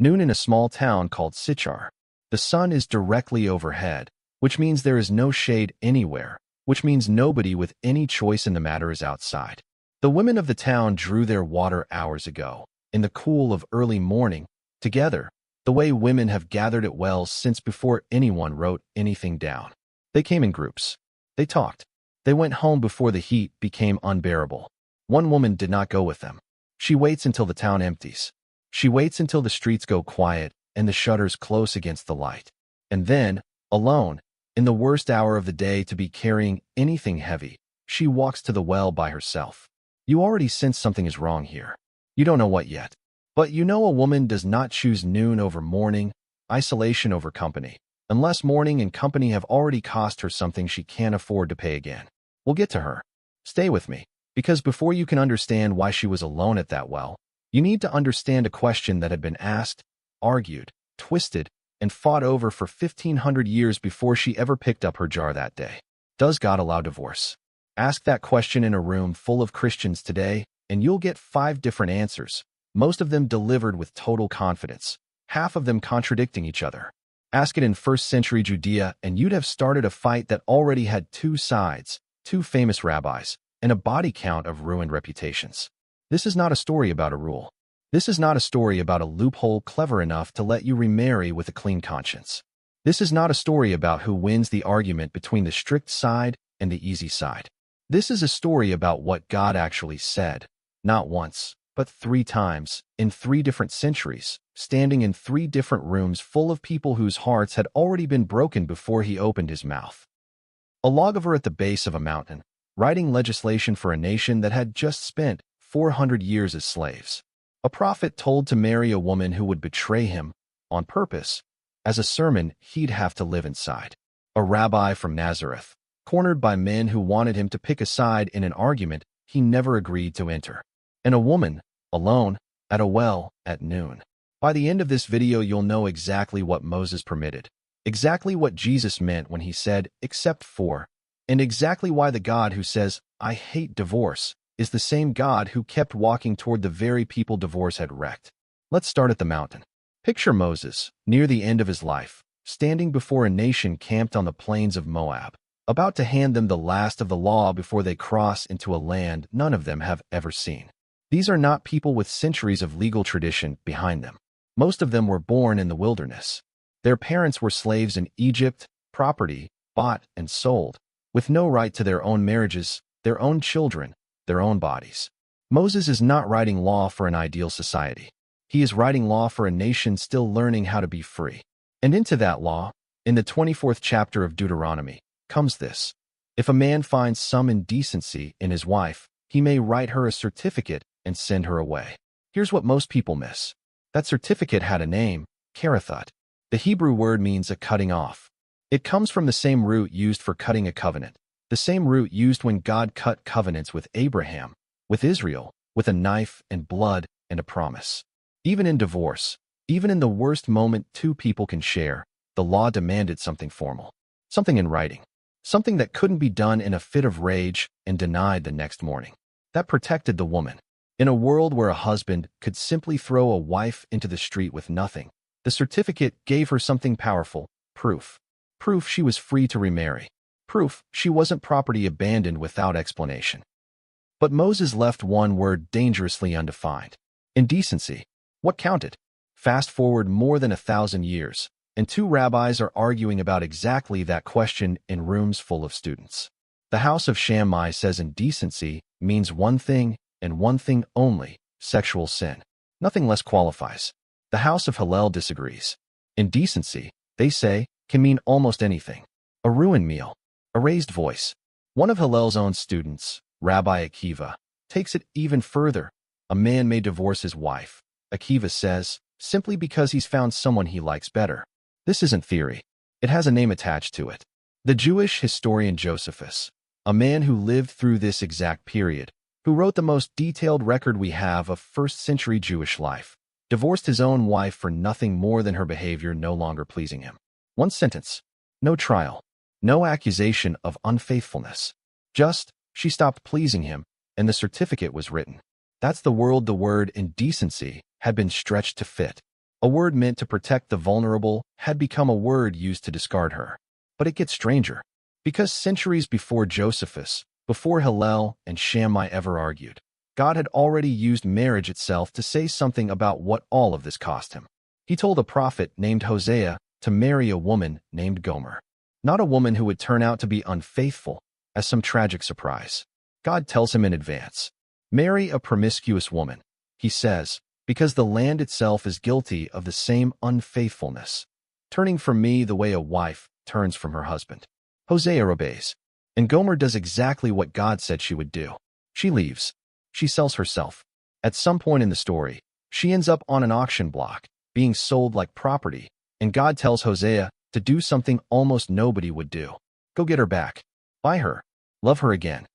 Noon in a small town called Sichar. The sun is directly overhead, which means there is no shade anywhere, which means nobody with any choice in the matter is outside. The women of the town drew their water hours ago, in the cool of early morning, together, the way women have gathered at wells since before anyone wrote anything down. They came in groups. They talked. They went home before the heat became unbearable. One woman did not go with them. She waits until the town empties. She waits until the streets go quiet and the shutters close against the light. And then, alone, in the worst hour of the day to be carrying anything heavy, she walks to the well by herself. You already sense something is wrong here. You don't know what yet. But you know a woman does not choose noon over morning, isolation over company, unless morning and company have already cost her something she can't afford to pay again. We'll get to her. Stay with me, because before you can understand why she was alone at that well, you need to understand a question that had been asked, argued, twisted, and fought over for 1,500 years before she ever picked up her jar that day. Does God allow divorce? Ask that question in a room full of Christians today, and you'll get 5 different answers, most of them delivered with total confidence, half of them contradicting each other. Ask it in first-century Judea, and you'd have started a fight that already had 2 sides, 2 famous rabbis, and a body count of ruined reputations. This is not a story about a rule. This is not a story about a loophole clever enough to let you remarry with a clean conscience. This is not a story about who wins the argument between the strict side and the easy side. This is a story about what God actually said, not once, but 3 times, in 3 different centuries, standing in 3 different rooms full of people whose hearts had already been broken before he opened his mouth. A lawgiver at the base of a mountain, writing legislation for a nation that had just spent 400 years as slaves. A prophet told to marry a woman who would betray him, on purpose, as a sermon he'd have to live inside. A rabbi from Nazareth, cornered by men who wanted him to pick a side in an argument he never agreed to enter. And a woman, alone, at a well, at noon. By the end of this video, you'll know exactly what Moses permitted, exactly what Jesus meant when he said, "except for," and exactly why the God who says, "I hate divorce," is the same God who kept walking toward the very people divorce had wrecked. Let's start at the mountain. Picture Moses, near the end of his life, standing before a nation camped on the plains of Moab, about to hand them the last of the law before they cross into a land none of them have ever seen. These are not people with centuries of legal tradition behind them. Most of them were born in the wilderness. Their parents were slaves in Egypt, property, bought and sold, with no right to their own marriages, their own children, their own bodies. Moses is not writing law for an ideal society. He is writing law for a nation still learning how to be free. And into that law, in the 24th chapter of Deuteronomy, comes this: if a man finds some indecency in his wife, he may write her a certificate and send her away. Here's what most people miss. That certificate had a name, karathut. The Hebrew word means a cutting off. It comes from the same root used for cutting a covenant, the same root used when God cut covenants with Abraham, with Israel, with a knife and blood and a promise. Even in divorce, even in the worst moment 2 people can share, the law demanded something formal, something in writing, something that couldn't be done in a fit of rage and denied the next morning. That protected the woman. In a world where a husband could simply throw a wife into the street with nothing, the certificate gave her something powerful, proof. Proof she was free to remarry. Proof she wasn't property abandoned without explanation. But Moses left one word dangerously undefined: indecency. What counted? Fast forward more than 1,000 years, and 2 rabbis are arguing about exactly that question in rooms full of students. The house of Shammai says indecency means one thing and one thing only: sexual sin. Nothing less qualifies. The house of Hillel disagrees. Indecency, they say, can mean almost anything. A ruined meal, a raised voice. One of Hillel's own students, Rabbi Akiva, takes it even further. A man may divorce his wife, Akiva says, simply because he's found someone he likes better. This isn't theory. It has a name attached to it. The Jewish historian Josephus, a man who lived through this exact period, who wrote the most detailed record we have of first-century Jewish life, divorced his own wife for nothing more than her behavior no longer pleasing him. One sentence. No trial. No accusation of unfaithfulness. Just, she stopped pleasing him, and the certificate was written. That's the world the word indecency had been stretched to fit. A word meant to protect the vulnerable had become a word used to discard her. But it gets stranger. Because centuries before Josephus, before Hillel and Shammai ever argued, God had already used marriage itself to say something about what all of this cost him. He told a prophet named Hosea to marry a woman named Gomer. Not a woman who would turn out to be unfaithful as some tragic surprise. God tells him in advance, marry a promiscuous woman, he says, because the land itself is guilty of the same unfaithfulness, turning from me the way a wife turns from her husband. Hosea obeys, and Gomer does exactly what God said she would do. She leaves. She sells herself. At some point in the story, she ends up on an auction block, being sold like property, and God tells Hosea to do something almost nobody would do. Go get her back. Buy her. Love her again.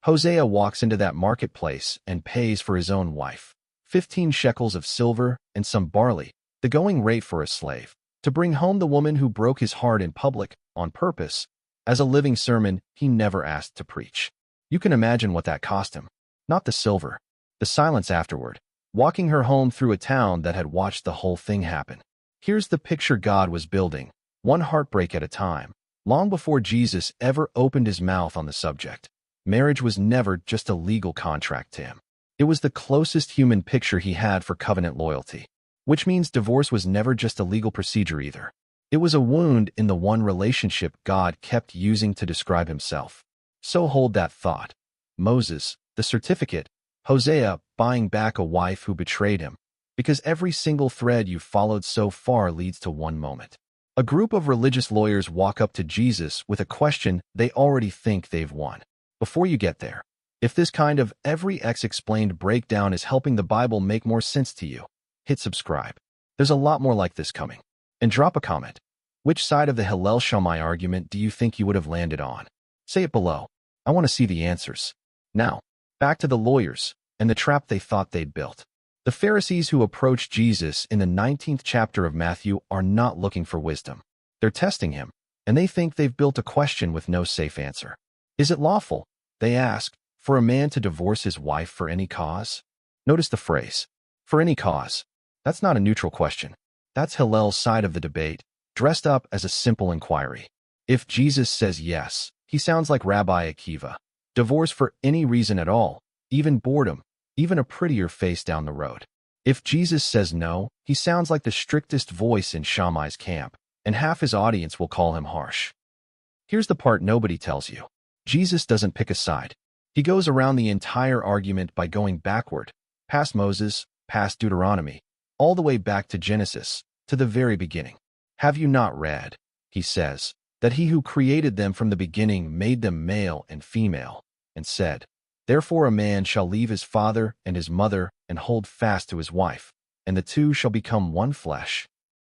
Hosea walks into that marketplace and pays for his own wife 15 shekels of silver and some barley, the going rate for a slave, to bring home the woman who broke his heart in public, on purpose, as a living sermon he never asked to preach. You can imagine what that cost him. Not the silver, the silence afterward, walking her home through a town that had watched the whole thing happen. Here's the picture God was building, one heartbreak at a time, long before Jesus ever opened his mouth on the subject. Marriage was never just a legal contract to him. It was the closest human picture he had for covenant loyalty, which means divorce was never just a legal procedure either. It was a wound in the one relationship God kept using to describe himself. So hold that thought. Moses, the certificate, Hosea buying back a wife who betrayed him, because every single thread you followed so far leads to one moment. A group of religious lawyers walk up to Jesus with a question they already think they've won. Before you get there, if this kind of every X-explained breakdown is helping the Bible make more sense to you, hit subscribe. There's a lot more like this coming. And drop a comment. Which side of the Hillel Shammai argument do you think you would have landed on? Say it below. I want to see the answers. Now, back to the lawyers and the trap they thought they'd built. The Pharisees who approach Jesus in the 19th chapter of Matthew are not looking for wisdom. They're testing him, and they think they've built a question with no safe answer. Is it lawful, they ask, for a man to divorce his wife for any cause? Notice the phrase, for any cause. That's not a neutral question. That's Hillel's side of the debate, dressed up as a simple inquiry. If Jesus says yes, he sounds like Rabbi Akiva. Divorce for any reason at all, even boredom, even a prettier face down the road. If Jesus says no, he sounds like the strictest voice in Shammai's camp, and half his audience will call him harsh. Here's the part nobody tells you. Jesus doesn't pick a side. He goes around the entire argument by going backward, past Moses, past Deuteronomy, all the way back to Genesis, to the very beginning. Have you not read, he says, that he who created them from the beginning made them male and female, and said, therefore a man shall leave his father and his mother and hold fast to his wife, and the two shall become one flesh.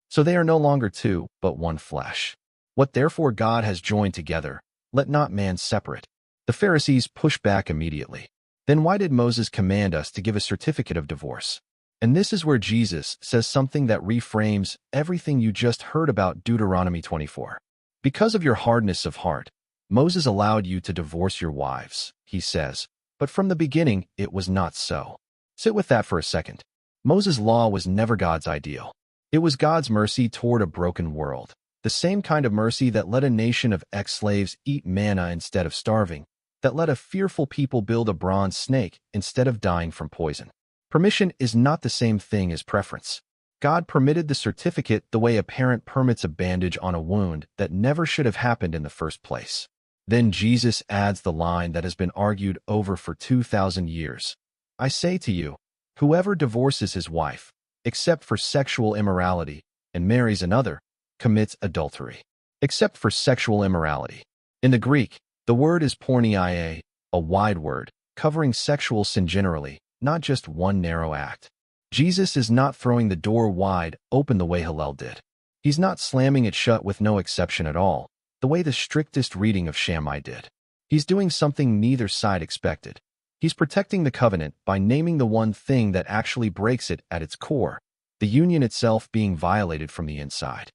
So they are no longer two, but one flesh. What therefore God has joined together, let not man separate. The Pharisees push back immediately. Then why did Moses command us to give a certificate of divorce? And this is where Jesus says something that reframes everything you just heard about Deuteronomy 24. Because of your hardness of heart, Moses allowed you to divorce your wives, he says, but from the beginning it was not so. Sit with that for a second. Moses' law was never God's ideal. It was God's mercy toward a broken world, the same kind of mercy that let a nation of ex-slaves eat manna instead of starving, that let a fearful people build a bronze snake instead of dying from poison. Permission is not the same thing as preference. God permitted the certificate the way a parent permits a bandage on a wound that never should have happened in the first place. Then Jesus adds the line that has been argued over for 2,000 years. I say to you, whoever divorces his wife, except for sexual immorality, and marries another, commits adultery. Except for sexual immorality. In the Greek, the word is porneia, a wide word, covering sexual sin generally, not just one narrow act. Jesus is not throwing the door wide open the way Hillel did. He's not slamming it shut with no exception at all, the way the strictest reading of Shammai did. He's doing something neither side expected. He's protecting the covenant by naming the one thing that actually breaks it at its core, the union itself being violated from the inside.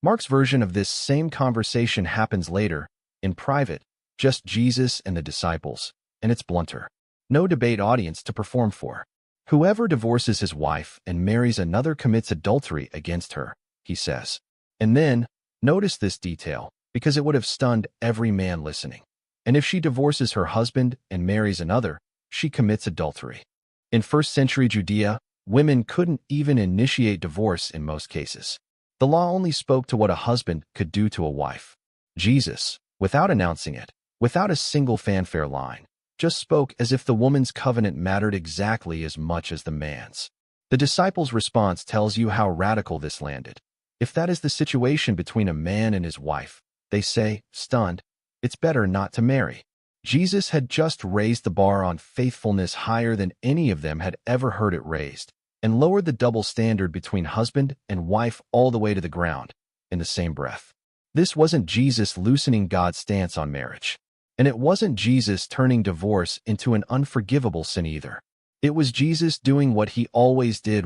Mark's version of this same conversation happens later, in private, just Jesus and the disciples, and it's blunter. No debate audience to perform for. Whoever divorces his wife and marries another commits adultery against her, he says. And then, notice this detail, because it would have stunned every man listening. And if she divorces her husband and marries another, she commits adultery. In first-century Judea, women couldn't even initiate divorce in most cases. The law only spoke to what a husband could do to a wife. Jesus, without announcing it, without a single fanfare line, just spoke as if the woman's covenant mattered exactly as much as the man's. The disciples' response tells you how radical this landed. If that is the situation between a man and his wife, they say, stunned, it's better not to marry. Jesus had just raised the bar on faithfulness higher than any of them had ever heard it raised, and lowered the double standard between husband and wife all the way to the ground, in the same breath. This wasn't Jesus loosening God's stance on marriage. And it wasn't Jesus turning divorce into an unforgivable sin either. It was Jesus doing what he always did with